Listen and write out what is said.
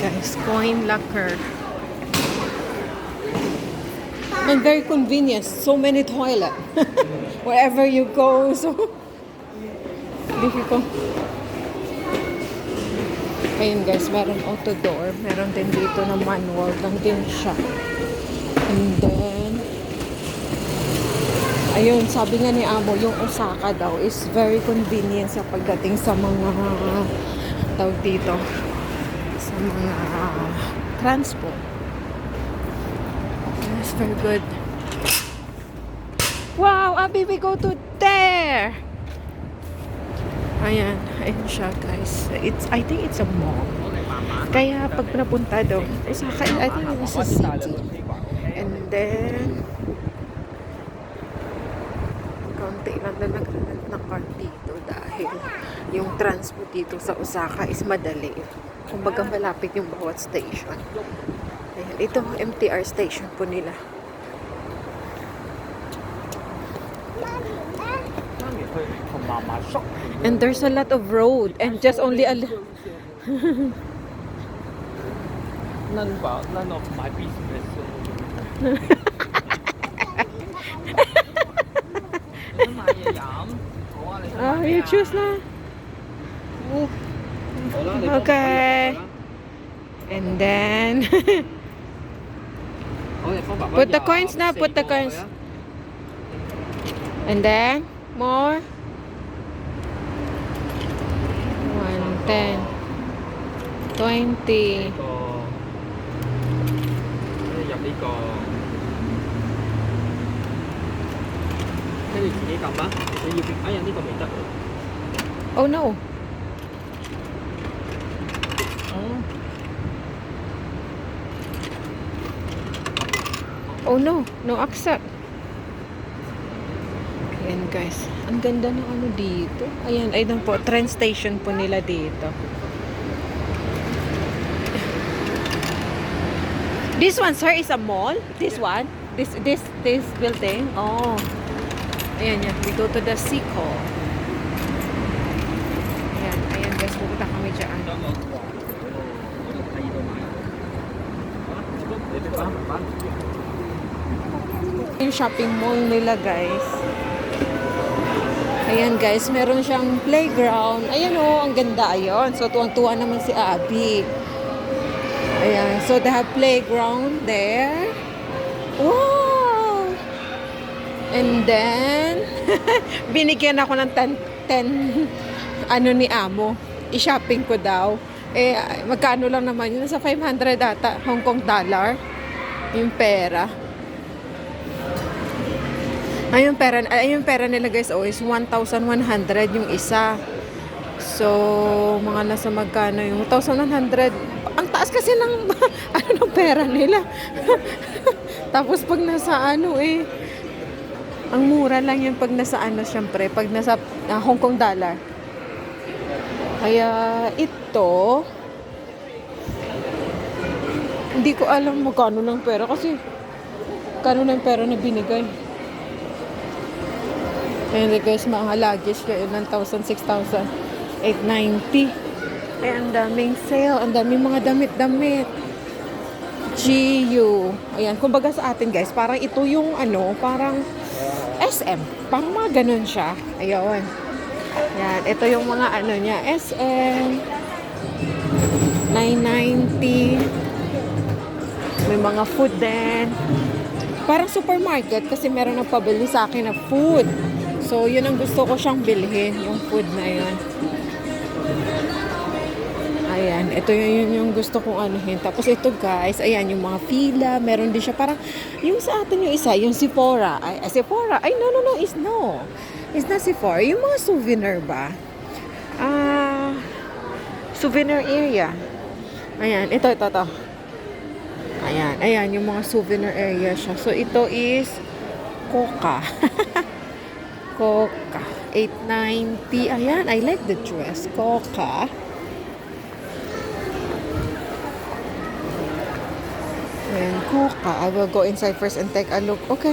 guys, coin locker. And very convenient. So many toilet. Wherever you go. So, difficult. Ayun guys, meron auto door. Meron din dito na manual. Lang din siya. And then, ayun, sabi nga ni Amo, yung Osaka daw is very convenient sa pagdating sa mga tawag dito. Sa mga transport. It's very good. Wow, Abby, we go to there. Ayan, ayun siya, guys. I think it's a mall. Kaya pag napunta daw, Osaka, I think it's a city. And then, kaunti lang na nag-rent ng car dito dahil yung transport dito sa Osaka is madali. Kumbaga malapit yung bawat station. Ayan, ito MTR station po nila. And there's a lot of road and just only a none of my business. you choose na. Okay. And then put the coins na, put the coins. And then more. 110 20 入呢個，跟住自己撳啦。你要邊？哎呀，呢個未得喎。Oh no. Oh no, no accept. Ayan guys, ang ganda ng ano dito. Ayan, ayun po, train station po nila dito. This one, sir, is a mall? This one? This building? Oh. Ayan yan, we go to the Seiko. Ayan guys, pupunta kami dyan. Yung shopping mall nila guys. Ayan guys, meron siyang playground. Ayan oh, ang ganda ayon. So tuwang-tuwa naman si Abby. Ayan, so they have playground there. Wow! And then binigyan ako ng 10 ano ni Amo. I-shopping ko daw. Eh magkano lang naman yun? Nasa 500 ata Hong Kong dollar yung pera. Ayun pera nila guys, is 1,100 yung isa. So, mga nasa magkano yung 1,100. Ang taas kasi ng ano ng pera nila. Tapos pag nasa ano ang mura lang yun pag nasa ano syempre, pag nasa Hong Kong dollar. Kaya ito, hindi ko alam magkano ng pera kasi kano ng pera na binigay. Ayan guys, mga luggage kayo ng 1,000, 6,000, 890. Ay, ang daming sale. Ang daming mga damit-damit. GU. Ayan, kumbaga sa atin guys, parang ito yung ano, parang SM. Parang mga ganun siya. Ayun. Ayan, ito yung mga ano niya. SM. 990. May mga food din. Parang supermarket kasi meron nagpabili sa akin na food. So, yun ang gusto ko siyang bilhin, yung food na yun. Ayan, ito yung gusto kong anuhin. Tapos ito guys, ayan, yung mga fila, meron din siya. Parang, yung sa atin yung isa, yung Sephora. Sephora, no. It's not Sephora. Yung mga souvenir ba? Souvenir area. Ayan, ito. Ayan, yung mga souvenir area siya. So, ito is Coca. Coca. 890. Ayan, I like the dress. Coca. Ayan, Coca. I will go inside first and take a look. Okay.